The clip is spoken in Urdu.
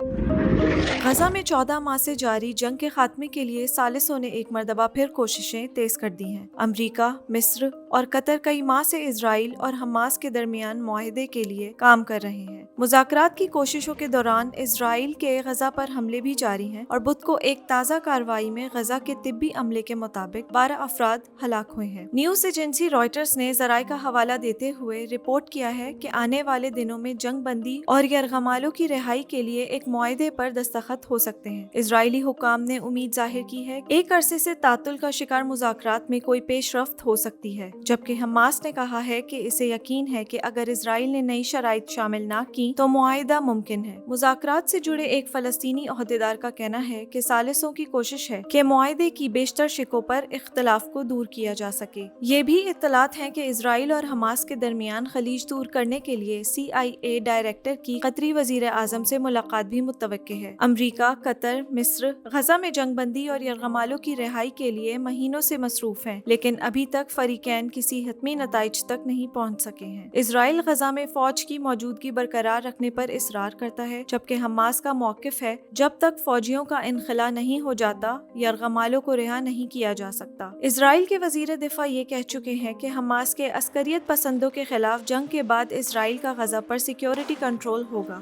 غزہ میں 14 ماہ سے جاری جنگ کے خاتمے کے لیے ثالثوں نے ایک مرتبہ پھر کوششیں تیز کر دی ہیں۔ امریکہ، مصر اور قطر کئی ماہ سے اسرائیل اور حماس کے درمیان معاہدے کے لیے کام کر رہے ہیں۔ مذاکرات کی کوششوں کے دوران اسرائیل کے غزہ پر حملے بھی جاری ہیں اور بدھ کو ایک تازہ کارروائی میں غزہ کے طبی عملے کے مطابق 12 افراد ہلاک ہوئے ہیں۔ نیوز ایجنسی رائٹرز نے ذرائع کا حوالہ دیتے ہوئے رپورٹ کیا ہے کہ آنے والے دنوں میں جنگ بندی اور یرغمالوں کی رہائی کے لیے ایک معاہدے پر دستخط ہو سکتے ہیں۔ اسرائیلی حکام نے امید ظاہر کی ہے ایک عرصے سے تعطل کا شکار مذاکرات میں کوئی پیش رفت ہو سکتی ہے، جبکہ حماس نے کہا ہے کہ اسے یقین ہے کہ اگر اسرائیل نے نئی شرائط شامل نہ کی تو معاہدہ ممکن ہے۔ مذاکرات سے جڑے ایک فلسطینی عہدیدار کا کہنا ہے کہ ثالثوں کی کوشش ہے کہ معاہدے کی بیشتر شقوں پر اختلاف کو دور کیا جا سکے۔ یہ بھی اطلاعات ہیں کہ اسرائیل اور حماس کے درمیان خلیج دور کرنے کے لیے CIA ڈائریکٹر کی قطری وزیر اعظم سے ملاقات بھی متوقع ہے۔ امریکہ، قطر، مصر غزہ میں جنگ بندی اور یرغمالوں کی رہائی کے لیے مہینوں سے مصروف ہیں، لیکن ابھی تک فریقین کسی حتمی نتائج تک نہیں پہنچ سکے ہیں۔ اسرائیل غزہ میں فوج کی موجودگی برقرار رکھنے پر اصرار کرتا ہے، جبکہ حماس کا موقف ہے جب تک فوجیوں کا انخلا نہیں ہو جاتا، یرغمالوں کو رہا نہیں کیا جا سکتا۔ اسرائیل کے وزیر دفاع یہ کہہ چکے ہیں کہ حماس کے عسکریت پسندوں کے خلاف جنگ کے بعد اسرائیل کا غزہ پر سیکیورٹی کنٹرول ہوگا۔